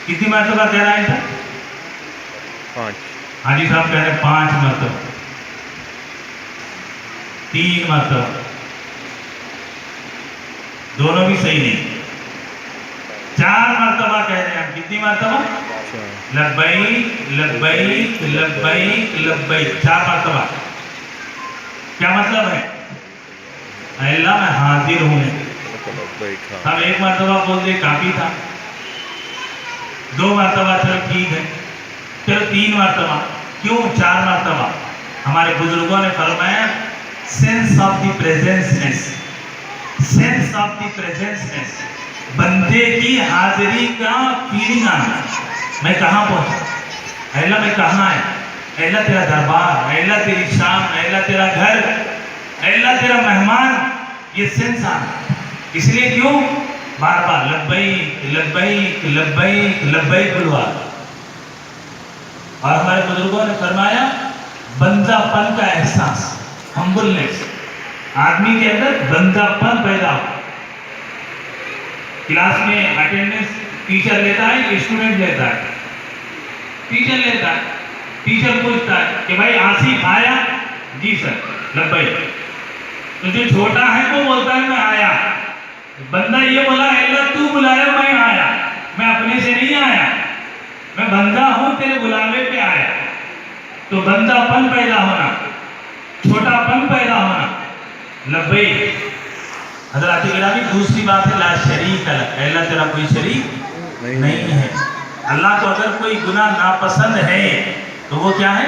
कितनी मरतबा कह रहा है सर? 5 हाजी साहब कह रहे हैं 5 मरतबा, 3 मरतबा, दोनों भी सही नहीं। 4 मरतबा कह रहे हैं। कितनी मरतबा? लब्बैक लब्बैक लब्बैक लब्बैक, 4 मरतबा। क्या मतलब है? अल्लाह मैं हाजिर हूँ। हम 1 मरतबा बोल दे काफी था, 2 मरतबा चलो ठीक है, चलो 3 मरतबा, क्यों 4 मरतबा? हमारे बुजुर्गों ने फरमाया sense of the presenceness, sense of the presenceness, बंदे की हाजिरी का फीलिंग आना। मैं कहाँ पहुंचा? अल्लाह मैं कहाँ है? अल्लाह तेरा दरबार, अल्लाह तेरी शाम, अल्लाह तेरा घर, अल्लाह तेरा मेहमान, ये सेंस आना। इसलिए क्यों बार बार लब्बैक लब्बैक लब्बैक लब्बैक बुलवा। और हमारे बुजुर्गों ने फरमाया बंदापन का एहसास, हम्बलनेस, आदमी के अंदर बंदापन पैदा हो। क्लास में अटेंडेंस टीचर लेता है, स्टूडेंट लेता है? टीचर लेता है। टीचर पूछता है कि भाई आसिफ आया? जी सर, लब्बैक। तो जो छोटा है वो बोलता है मैं आया। बंदा ये बोला अल्लाह तू बुलाया मैं आया, मैं अपने से नहीं आया, मैं बंदा हूं तेरे बुलावे पे आया। तो बंदापन पैदा होना, छोटापन पैदा होना, लब्बैक। हज़रात गिरामी, दूसरी बात है ला शरीक लक, अल्लाह तेरा कोई शरीक नहीं है। अल्लाह को अगर कोई गुनाह नापसंद है तो वो क्या है?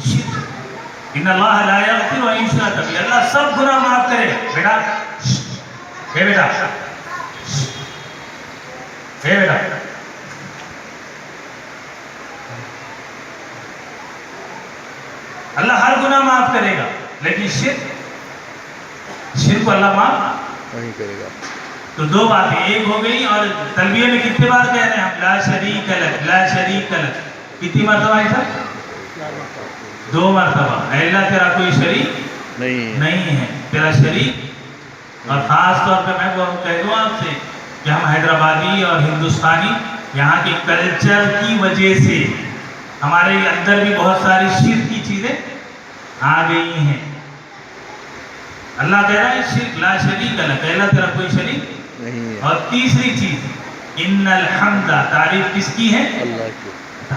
शिर्क। इन्नल्लाह ला यग़फ़िरु अन युश्रक बिही, अल्लाह सब गुनाह माफ करे। बेटा हे बेटा, हे बेटा, अल्लाह हर गुनाह माफ करेगा, लेकिन शिर्क को अल्लाह माफ नहीं करेगा। तो 2 बातें एक हो गई। और तलबिये में कितने बार कह रहे हैं हम ला शरीक लक, ला शरीक लक? कितनी मरतबा है सर? 2 मरतबा। अल्लाह तेरा कोई शरीक नहीं है, तेरा शरीक। और ख़ास तौर पे मैं कह दूँ आपसे कि हम हैदराबादी और हिंदुस्तानी यहाँ के कल्चर की वजह से हमारे अंदर भी बहुत सारी शिर्क की चीज़ें आ गई हैं। अल्लाह कह रहा है शिर्क ला शरीक लक, अल्लाह तेरा कोई शरीक नहीं है। और तीसरी चीज़ इन्नल हम्दा, तारीफ किसकी है? अल्लाह की।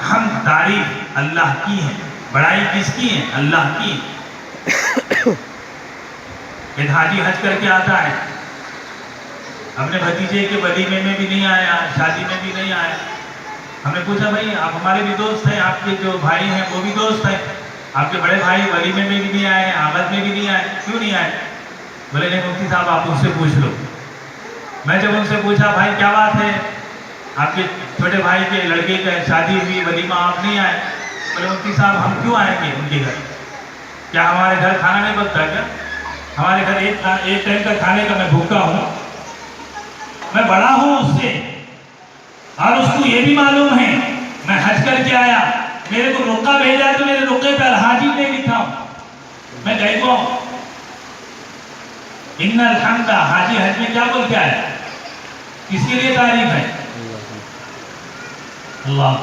हम तारीफ अल्लाह की है, बड़ाई किसकी है? अल्लाह की। एक हाजी हज करके आता है, अपने भतीजे के वलीमे में भी नहीं आया, शादी में भी नहीं आया। हमने पूछा भाई आप हमारे भी दोस्त हैं, आपके जो भाई हैं वो भी दोस्त हैं, आपके बड़े भाई वलीमे में भी नहीं आए, आमद में भी नहीं आए, क्यों नहीं आए? बोले नहीं मुफ्ती साहब आप उनसे पूछ लो। मैं जब उनसे पूछा भाई क्या बात है, आपके छोटे भाई के लड़के का शादी हुई, वलीमा आप नहीं आए? बोले मुफ्ती साहब हम क्यों आएंगे उनके घर? क्या हमारे घर खाना नहीं बनता क्या? हमारे घर एक टाइम का खाने का मैं भूखा हूँ, मैं बड़ा हूँ उससे, और उसको ये भी मालूम है मैं हज करके आया, मेरे को रुका भेजा है तो मेरे रुके पे अलहाजी नहीं लिखा हूँ, मैं गई को इन्नल हम्दा। हाजी हज में क्या बोल के आया? किसके लिए तारीफ है? अल्लाह।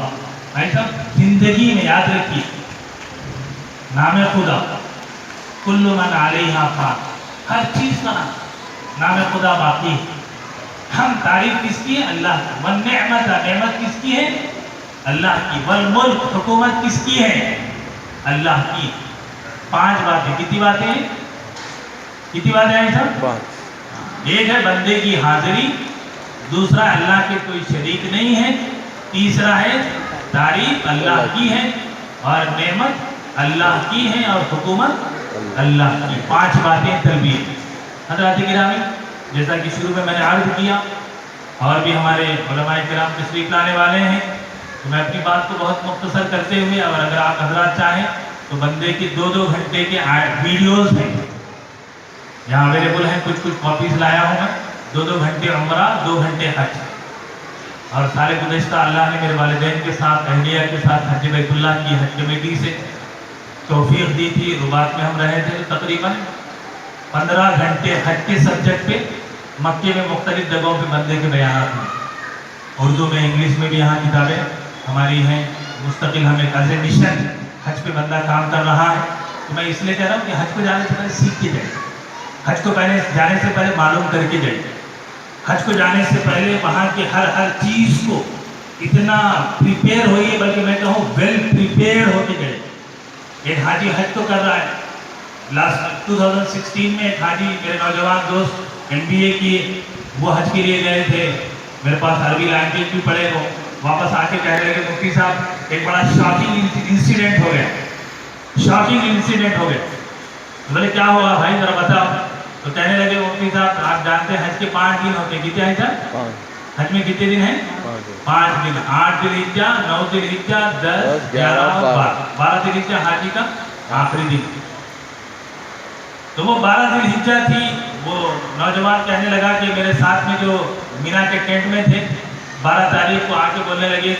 भाई साहब जिंदगी में याद रखिए नाम खुदा कुल्लु मन अलैहा फान, हर चीज का नाम खुदा बाकी। हम तारीफ किसकी है? अल्लाह की। वन नेमत, नेमत किसकी है? अल्लाह की। वल मुल्क, हुकूमत किसकी है? अल्लाह की। 5 बातें। कितनी बातें हैं? कितनी बातें हैं सर? 5। एक है बंदे की हाजिरी, दूसरा अल्लाह के कोई शरीक नहीं है, तीसरा है तारीफ अल्लाह की है, और नेमत अल्लाह की है, और हुकूमत अल्लाह की। 5 बातें तलबीर। हज़रात गिरामी, जैसा कि शुरू में मैंने अर्ज किया और भी हमारे उलमाए किराम तशरीफ लाने वाले हैं, तो मैं अपनी बात को बहुत मुख्तसर करते हुए, और अगर आप हजरात चाहें तो बंदे के 2-2 घंटे के वीडियोज़ हैं यहाँ अवेलेबल हैं, कुछ कॉपीज़ लाया हूँ मैं। 2-2 घंटे उम्रा, 2 घंटे हज, और सारे गुज़श्ता अल्लाह ने मेरे वालिदैन के साथ, अहलिया के साथ हज बैतुल्लाह की हज कमेटी से तौफीक दी थी। रुबात में हम रहे थे, तो तकरीबन 15 घंटे हज के सब्जेक्ट पे मक्के में मुख्तलिफ जगहों पे बंदे के बयान हैं। उर्दू में इंग्लिश में भी यहाँ किताबें हमारी हैं। मुस्तकिल हम एक एज ए मिशन हज पे बंदा काम कर रहा है। तो मैं इसलिए कह रहा हूँ कि हज को जाने से पहले सीख के जाइए, हज को पहले जाने से पहले मालूम करके जाइए। हज को जाने से पहले वहाँ के हर चीज़ को इतना प्रिपेयर होइए, बल्कि मैं कहूँ वेल प्रिपेयर होके गए। एक हाजी हज तो कर रहा है। लास्ट 2016 में एक हाजी मेरे नौजवान दोस्त MBA किए, वो हज के लिए गए थे। मेरे पास अरबी लैंग्वेज भी पढ़े, वो वापस आके कह रहे कि मुफ्ती साहब एक बड़ा शॉकिंग इंसिडेंट हो गया, शॉकिंग इंसिडेंट हो गया। बोले क्या हुआ भाई जरा बताओ। तो कहने लगे मुफ्ती साहब आप जानते हैं हज के 5 दिन होते हैं। कितने हैं सर हज में? कितने दिन हैं? 5 दिन। 8 दिलहिज्जा, 9 दिलहिज्जा, 10, 11, 12 दिलहिज्जा हाजी का आखिरी दिन। तो वो 12 दिलहिज्जा थी। वो नौजवान कहने लगा कि मेरे साथ में जो मीना के टेंट में थे 12 तारीख को आके बोलने लगे